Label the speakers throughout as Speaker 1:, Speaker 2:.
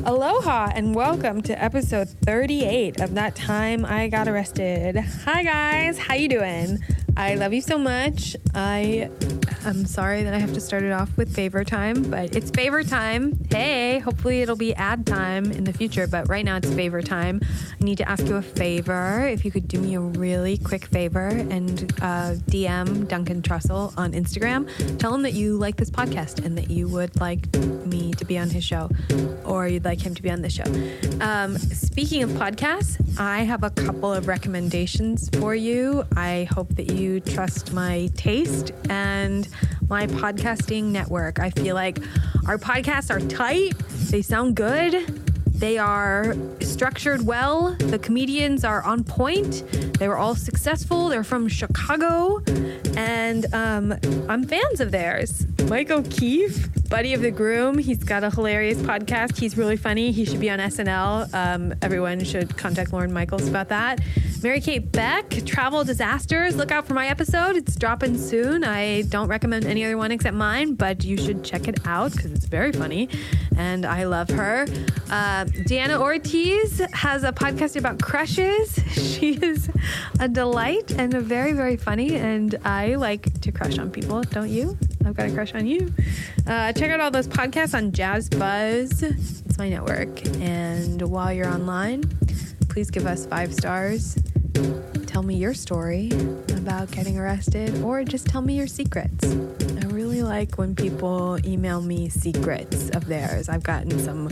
Speaker 1: Aloha and welcome to episode 38 of That Time I Got Arrested. Hi guys, how you doing? I love you so much. I'm sorry that I have to start it off with favor time, but it's favor time. Hey, hopefully it'll be ad time in the future, but right now it's favor time. I need to ask you a favor. If you could do me a really quick favor and DM Duncan Trussell on Instagram. Tell him that you like this podcast and that you would like me to be on his show, or you'd like him to be on this show. Speaking of podcasts, I have a couple of recommendations for you. I hope that you trust my taste and my podcasting network. I feel like our podcasts are tight. They sound good. They are structured well. The comedians are on point. They were all successful. They're from Chicago. And I'm fans of theirs. Mike O'Keefe, buddy of the groom. He's got a hilarious podcast. He's really funny. He should be on SNL. Everyone should contact Lauren Michaels about that. Mary Kate Beck, Travel Disasters. Look out for my episode. It's dropping soon. I don't recommend any other one except mine, but you should check it out because it's very funny. And I love her. Deanna Ortiz has a podcast about crushes. She is a delight and a very, very funny. And I like to crush on people, don't you? I've got a crush on you. Check out all those podcasts on Jazz Buzz. It's my network. And while you're online, please give us 5 stars. Tell me your story about getting arrested, or just tell me your secrets. I really like when people email me secrets of theirs. I've gotten some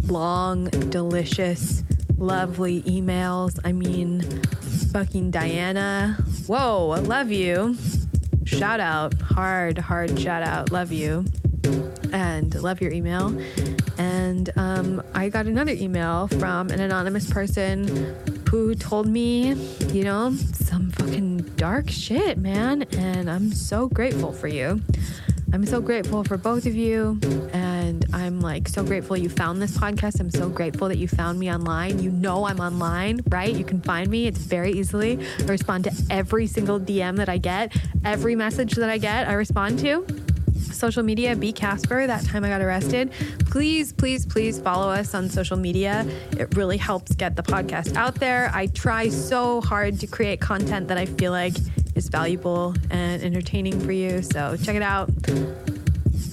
Speaker 1: long, delicious, lovely emails. I mean, fucking Diana. Whoa, I love you. Shout out. Hard shout out. Love you. And love your email. And I got another email from an anonymous person who told me, you know, some fucking dark shit, man. And I'm so grateful for you. I'm so grateful for both of you. And I'm like so grateful you found this podcast. I'm so grateful that you found me online. You know I'm online, right? You can find me. It's very easily. I respond to every single DM that I get. Every message that I get, I respond to. Social media, B. Casper, That Time I Got Arrested. Please, please, please follow us on social media. It really helps get the podcast out there. I try so hard to create content that I feel like is valuable and entertaining for you. So check it out.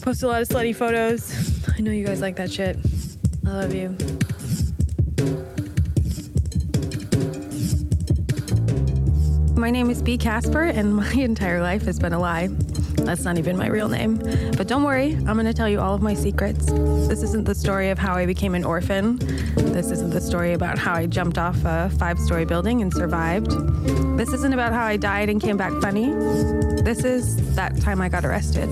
Speaker 1: Post a lot of slutty photos. I know you guys like that shit. I love you. My name is B. Casper, and my entire life has been a lie. That's not even my real name. But don't worry, I'm going to tell you all of my secrets. This isn't the story of how I became an orphan. This isn't the story about how I jumped off a 5-story building and survived. This isn't about how I died and came back funny. This is that time I got arrested.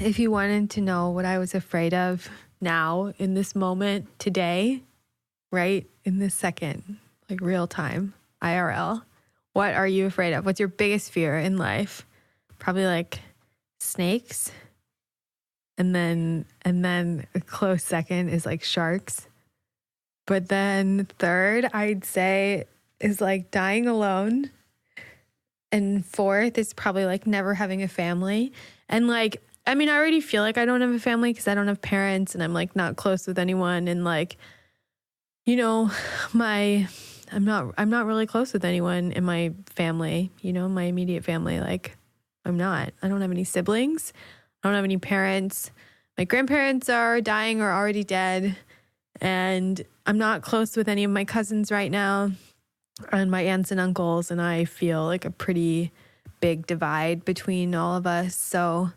Speaker 1: If you wanted to know what I was afraid of now, in this moment, today, right in this second, like real time, IRL, what are you afraid of? What's your biggest fear in life? Probably like snakes. And then a close second is like sharks. But then third, I'd say, is like dying alone. And fourth is probably like never having a family. And like, I mean, I already feel like I don't have a family because I don't have parents and I'm like not close with anyone. And like, you know, I'm not really close with anyone in my family, you know, my immediate family. Like I don't have any siblings. I don't have any parents. My grandparents are dying or already dead. And I'm not close with any of my cousins right now and my aunts and uncles. And I feel like a pretty big divide between all of us. So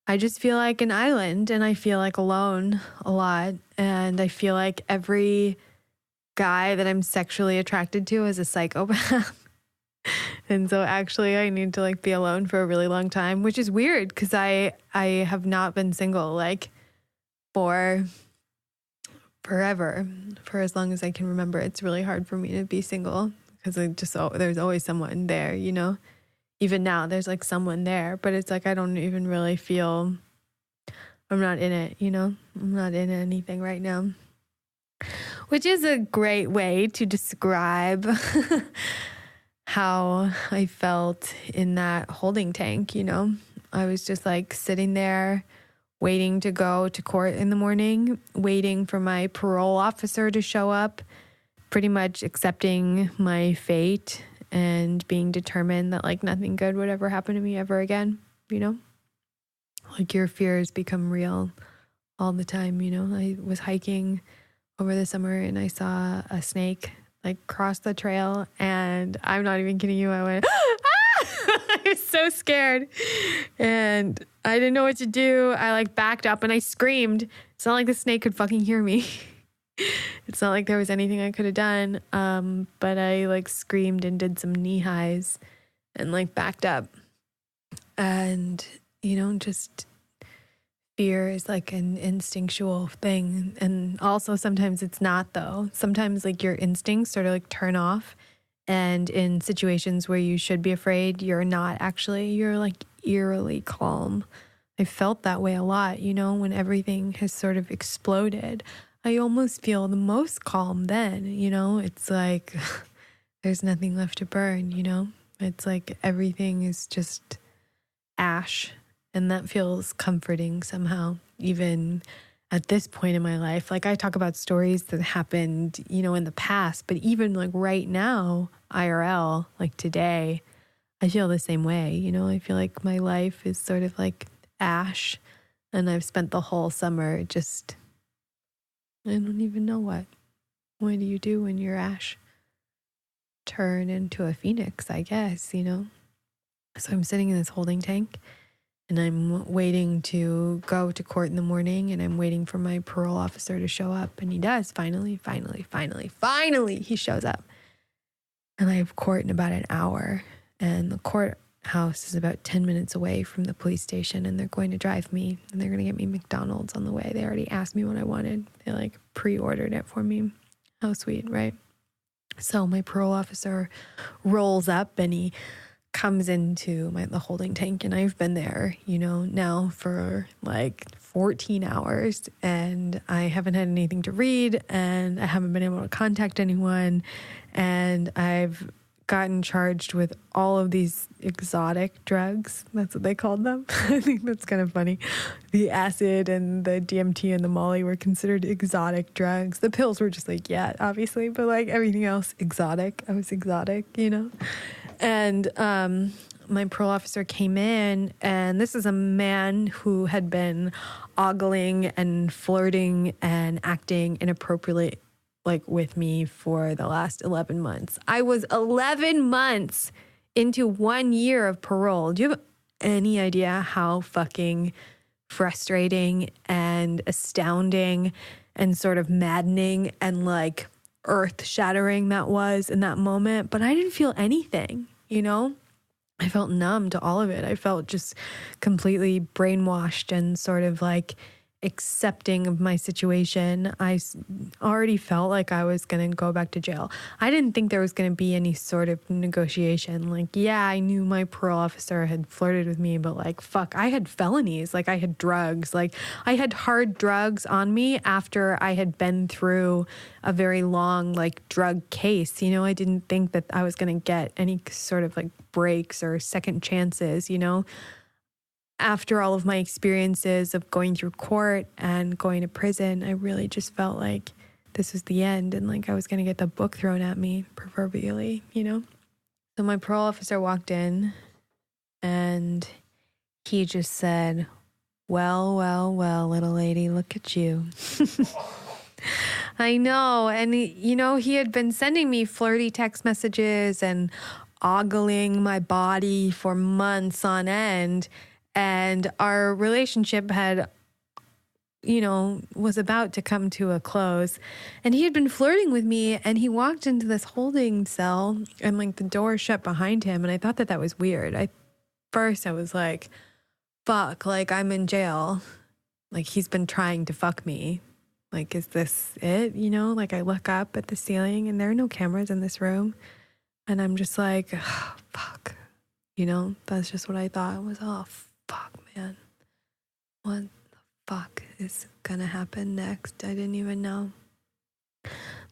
Speaker 1: I just feel like an island and I feel like alone a lot. And I feel like every guy that I'm sexually attracted to is a psychopath. And so actually I need to like be alone for a really long time, which is weird because I have not been single like for forever, for as long as I can remember. It's really hard for me to be single because there's always someone there, you know? Even now, there's like someone there, but it's like I don't even really feel, I'm not in it, you know? I'm not in anything right now. Which is a great way to describe how I felt in that holding tank, you know? I was just like sitting there waiting to go to court in the morning, waiting for my parole officer to show up, pretty much accepting my fate and being determined that like nothing good would ever happen to me ever again, you know? Like your fears become real all the time, you know? I was hiking over the summer and I saw a snake like cross the trail, and I'm not even kidding you, I went, ah! I was so scared and I didn't know what to do. I like backed up and I screamed. It's not like the snake could fucking hear me. It's not like there was anything I could have done. But I like screamed and did some knee highs and like backed up. And, you know, just fear is like an instinctual thing. And also sometimes it's not though. Sometimes like your instincts sort of like turn off. And in situations where you should be afraid, you're not actually, you're like eerily calm. I felt that way a lot, you know, when everything has sort of exploded. I almost feel the most calm then, you know, it's like there's nothing left to burn, you know, it's like everything is just ash, and that feels comforting somehow, even at this point in my life. Like I talk about stories that happened, you know, in the past, but even like right now, IRL, like today, I feel the same way, you know, I feel like my life is sort of like ash, and I've spent the whole summer just, I don't even know what do you do when you're ash? Turn into a phoenix, I guess, you know? So I'm sitting in this holding tank and I'm waiting to go to court in the morning, and I'm waiting for my parole officer to show up, and he does finally, he shows up. And I have court in about an hour, and the courthouse is about 10 minutes away from the police station, and they're going to drive me, and they're going to get me McDonald's on the way. They already asked me what I wanted. They like pre-ordered it for me. How sweet, right? So my parole officer rolls up and he comes into the holding tank, and I've been there, you know, now for like 14 hours, and I haven't had anything to read, and I haven't been able to contact anyone, and I've gotten charged with all of these exotic drugs. That's what they called them. I think that's kind of funny. The acid and the DMT and the Molly were considered exotic drugs. The pills were just like, yeah, obviously, but like everything else, exotic. I was exotic, you know? And my parole officer came in, and this is a man who had been ogling and flirting and acting inappropriately like with me for the last 11 months. I was 11 months into 1 year of parole. Do you have any idea how fucking frustrating and astounding and sort of maddening and like earth-shattering that was in that moment? But I didn't feel anything, you know? I felt numb to all of it. I felt just completely brainwashed and sort of like accepting of my situation. I already felt like I was going to go back to jail. I didn't think there was going to be any sort of negotiation. Like, yeah, I knew my parole officer had flirted with me, but like, fuck, I had felonies. Like I had drugs. Like I had hard drugs on me after I had been through a very long like drug case. You know, I didn't think that I was going to get any sort of like breaks or second chances, you know? After all of my experiences of going through court and going to prison, I really just felt like this was the end, and like I was going to get the book thrown at me, proverbially, you know? So my parole officer walked in and he just said, well, little lady, look at you. I know. And, you know, he had been sending me flirty text messages and ogling my body for months on end. And our relationship had, you know, was about to come to a close. And he had been flirting with me, and he walked into this holding cell and like the door shut behind him. And I thought that that was weird. First I was like, fuck, like I'm in jail. Like he's been trying to fuck me. Like, is this it? You know, like I look up at the ceiling and there are no cameras in this room. And I'm just like, oh, fuck. You know, that's just what I thought was, oh, fuck, man. What the fuck is gonna happen next? I didn't even know.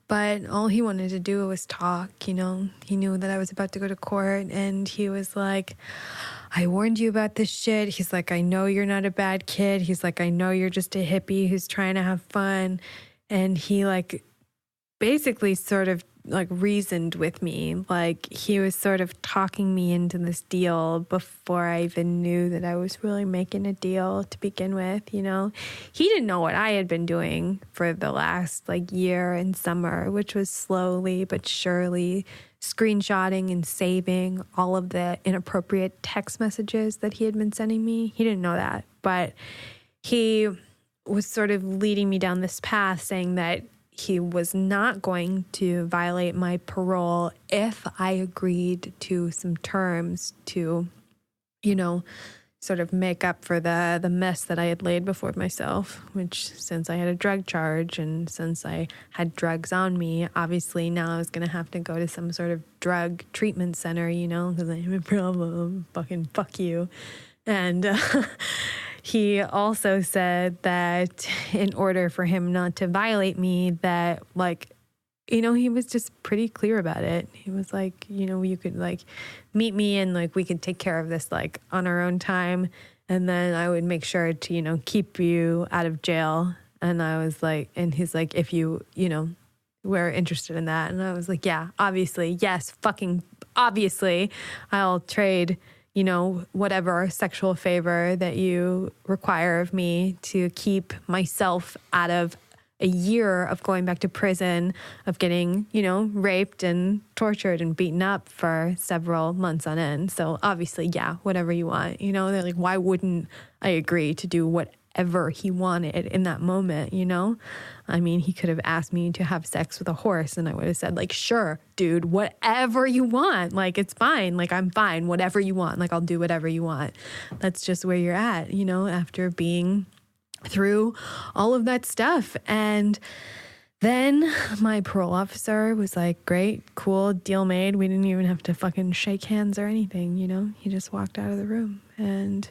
Speaker 1: But all he wanted to do was talk, you know. He knew that I was about to go to court, and he was like, I warned you about this shit. He's like, I know you're not a bad kid. He's like, I know you're just a hippie who's trying to have fun. And he like basically sort of like reasoned with me. Like he was sort of talking me into this deal before I even knew that I was really making a deal to begin with, you know. He didn't know what I had been doing for the last like year and summer, which was slowly but surely screenshotting and saving all of the inappropriate text messages that he had been sending me. He didn't know that, but he was sort of leading me down this path, saying that he was not going to violate my parole if I agreed to some terms to, you know, sort of make up for the mess that I had laid before myself, which since I had a drug charge and since I had drugs on me, obviously now I was going to have to go to some sort of drug treatment center, you know, because I have a problem. Fucking fuck you. And he also said that in order for him not to violate me, that like, you know, he was just pretty clear about it. He was like, you know, you could like meet me and like we could take care of this like on our own time. And then I would make sure to, you know, keep you out of jail. And I was like, and he's like, if you, you know, were interested in that. And I was like, yeah, obviously. Yes, fucking obviously. I'll trade, you know, whatever sexual favor that you require of me to keep myself out of a year of going back to prison, of getting, you know, raped and tortured and beaten up for several months on end. So obviously, yeah, whatever you want, you know, they're like, why wouldn't I agree to do whatever he wanted in that moment, you know? I mean, he could have asked me to have sex with a horse and I would have said like, sure, dude, whatever you want. Like, it's fine. Like, I'm fine. Whatever you want. Like, I'll do whatever you want. That's just where you're at, you know, after being through all of that stuff. And then my parole officer was like, great, cool, deal made. We didn't even have to fucking shake hands or anything, you know? He just walked out of the room. And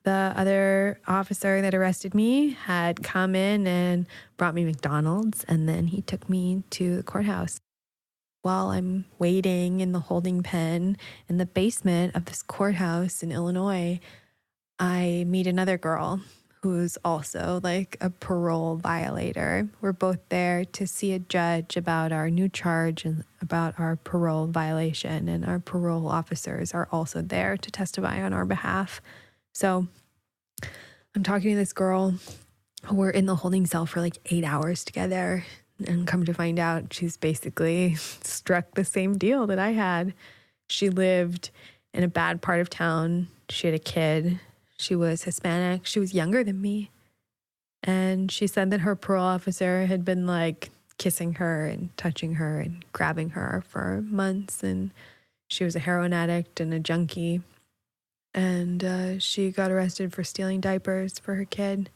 Speaker 1: the other officer that arrested me had come in and brought me McDonald's, and then he took me to the courthouse. While I'm waiting in the holding pen in the basement of this courthouse in Illinois, I meet another girl who's also like a parole violator. We're both there to see a judge about our new charge and about our parole violation, and our parole officers are also there to testify on our behalf. So I'm talking to this girl. We're in the holding cell for like 8 hours together, and come to find out she's basically struck the same deal that I had. She lived in a bad part of town. She had a kid. She was Hispanic. She was younger than me. And she said that her parole officer had been like kissing her and touching her and grabbing her for months. And she was a heroin addict and a junkie. And she got arrested for stealing diapers for her kid.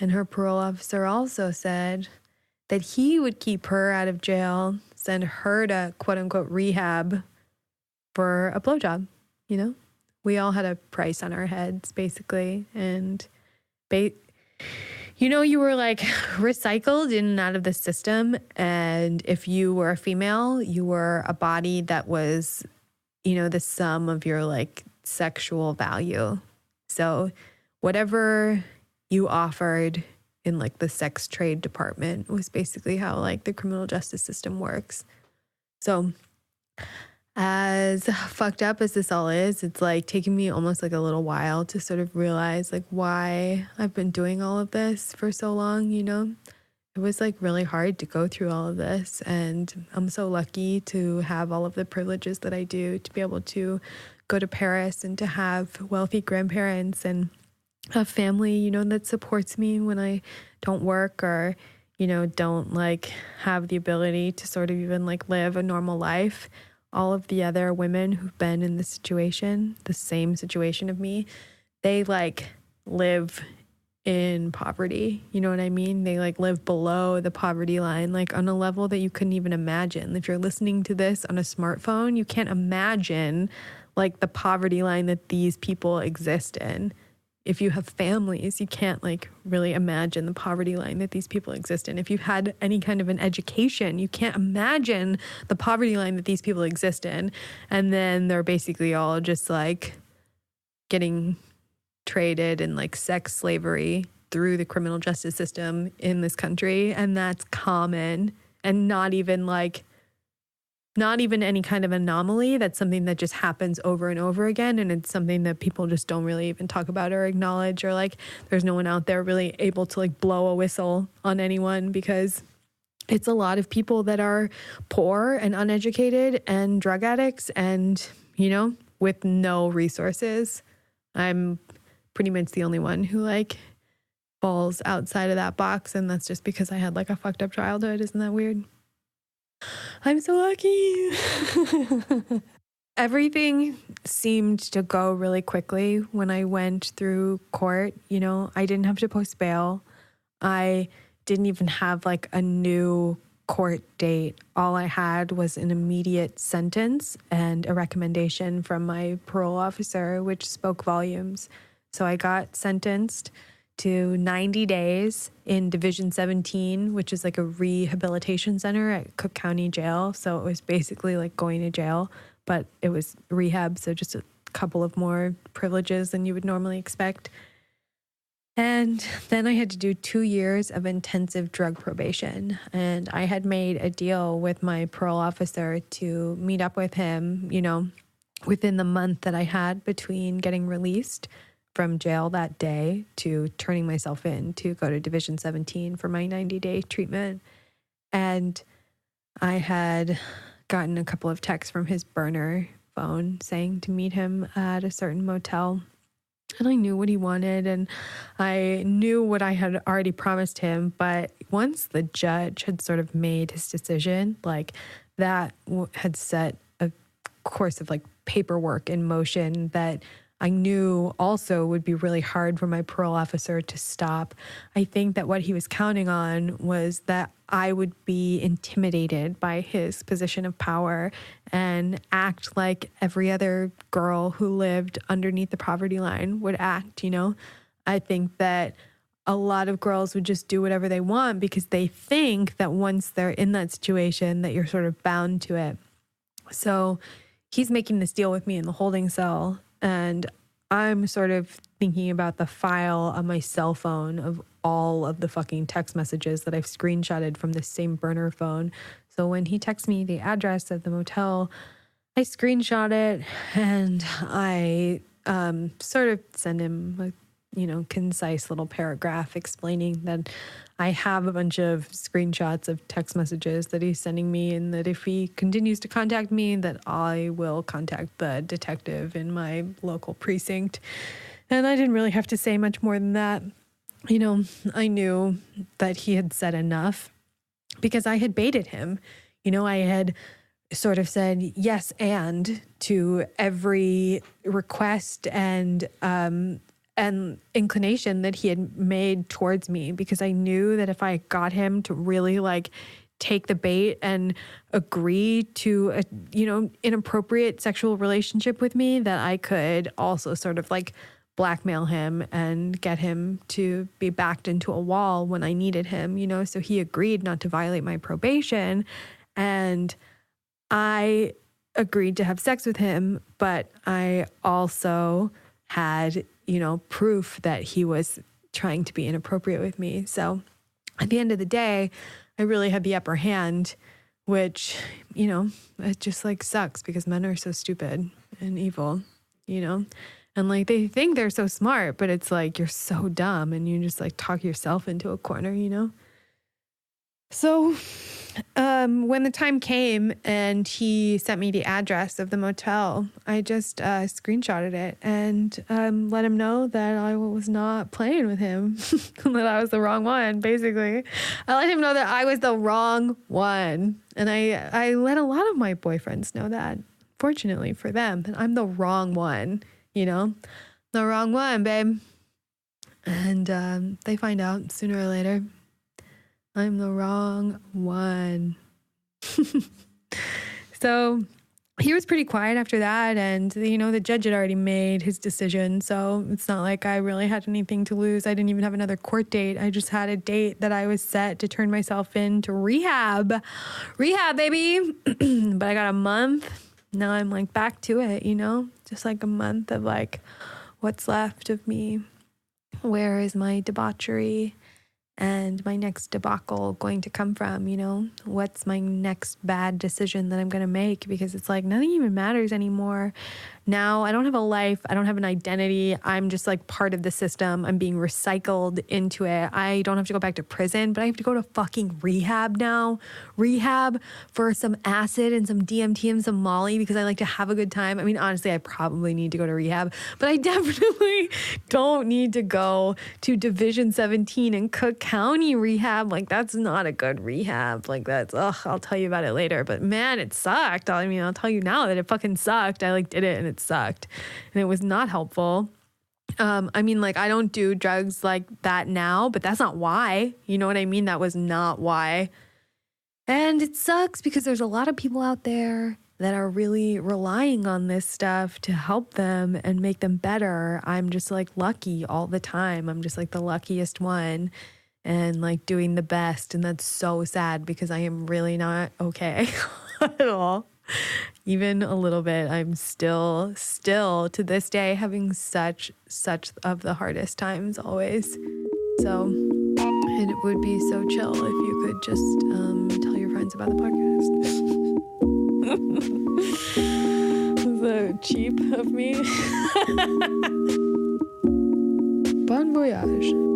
Speaker 1: And her parole officer also said that he would keep her out of jail, send her to quote unquote rehab for a blowjob, you know? We all had a price on our heads, basically. And, you know, you were like recycled in and out of the system. And if you were a female, you were a body that was, you know, the sum of your like sexual value. So whatever you offered in like the sex trade department was basically how like the criminal justice system works. So as fucked up as this all is, it's like taking me almost like a little while to sort of realize like why I've been doing all of this for so long, you know? It was like really hard to go through all of this, and I'm so lucky to have all of the privileges that I do, to be able to go to Paris and to have wealthy grandparents and a family, you know, that supports me when I don't work or, you know, don't like have the ability to sort of even like live a normal life. All of the other women who've been in this situation, the same situation of me, they like live in poverty. You know what I mean? They like live below the poverty line, like on a level that you couldn't even imagine. If you're listening to this on a smartphone, you can't imagine like the poverty line that these people exist in. if you have families, you can't like really imagine the poverty line that these people exist in. If you've had any kind of an education, you can't imagine the poverty line that these people exist in. And then they're basically all just like getting traded in like sex slavery through the criminal justice system in this country. And that's common and not even any kind of anomaly. That's something that just happens over and over again. And it's something that people just don't really even talk about or acknowledge, or like there's no one out there really able to like blow a whistle on anyone, because it's a lot of people that are poor and uneducated and drug addicts and, you know, with no resources. I'm pretty much the only one who like falls outside of that box. And that's just because I had like a fucked up childhood. Isn't that weird? I'm so lucky. Everything seemed to go really quickly when I went through court. You know, I didn't have to post bail. I didn't even have like a new court date. All I had was an immediate sentence and a recommendation from my parole officer, which spoke volumes. So I got sentenced to 90 days in Division 17, which is like a rehabilitation center at Cook County Jail. So it was basically like going to jail, but it was rehab. So just a couple of more privileges than you would normally expect. And then I had to do 2 years of intensive drug probation. And I had made a deal with my parole officer to meet up with him, you know, within the month that I had between getting released from jail that day to turning myself in to go to Division 17 for my 90-day treatment. And I had gotten a couple of texts from his burner phone saying to meet him at a certain motel. And I knew what he wanted, and I knew what I had already promised him. But once the judge had sort of made his decision, like that had set a course of like paperwork in motion that I knew also would be really hard for my parole officer to stop. I think that what he was counting on was that I would be intimidated by his position of power and act like every other girl who lived underneath the poverty line would act, you know? I think that a lot of girls would just do whatever they want because they think that once they're in that situation that you're sort of bound to it. So he's making this deal with me in the holding cell, and I'm sort of thinking about the file on my cell phone of all of the fucking text messages that I've screenshotted from this same burner phone. So when he texts me the address of the motel, I screenshot it and I sort of send him a, concise little paragraph explaining that I have a bunch of screenshots of text messages that he's sending me, and that if he continues to contact me, that I will contact the detective in my local precinct. And I didn't really have to say much more than that. You know, I knew that he had said enough because I had baited him. You know, I had sort of said yes and to every request and inclination that he had made towards me, because I knew that if I got him to really like take the bait and agree to a, inappropriate sexual relationship with me, that I could also sort of like blackmail him and get him to be backed into a wall when I needed him, so he agreed not to violate my probation, and I agreed to have sex with him, but I also had proof that he was trying to be inappropriate with me. So at the end of the day, I really had the upper hand, which, it just like sucks because men are so stupid and evil, and like they think they're so smart, but it's like you're so dumb and you just like talk yourself into a corner, So when the time came and he sent me the address of the motel, I just screenshotted it and let him know that I was not playing with him, that I was the wrong one, basically. I let him know that I was the wrong one. And I let a lot of my boyfriends know that, fortunately for them, that I'm the wrong one, the wrong one, babe. And they find out sooner or later. I'm the wrong one. So he was pretty quiet after that. And, the judge had already made his decision. So it's not like I really had anything to lose. I didn't even have another court date. I just had a date that I was set to turn myself into rehab. Rehab, baby. But I got a month. Now I'm like back to it, just like a month of like what's left of me. Where is my debauchery and my next debacle going to come from? What's my next bad decision that I'm going to make? Because it's like nothing even matters anymore. Now I don't have a life. I don't have an identity. I'm just like part of the system. I'm being recycled into it. I don't have to go back to prison, but I have to go to fucking rehab now. Rehab for some acid and some DMT and some Molly because I like to have a good time. I mean, honestly, I probably need to go to rehab, but I definitely don't need to go to Division 17 in Cook County rehab. Like, that's not a good rehab. Like, I'll tell you about it later. But man, it sucked. I mean, I'll tell you now that it fucking sucked. I did it and it sucked and it was not helpful. I mean, I don't do drugs like that now, but that's not why. You know what I mean? That was not why. And it sucks because there's a lot of people out there that are really relying on this stuff to help them and make them better. I'm just lucky all the time. I'm just the luckiest one and doing the best. And that's so sad because I am really not okay at all. Even a little bit. I'm still to this day having such of the hardest times always. So it would be so chill if you could just tell your friends about the podcast. So cheap of me. Bon voyage.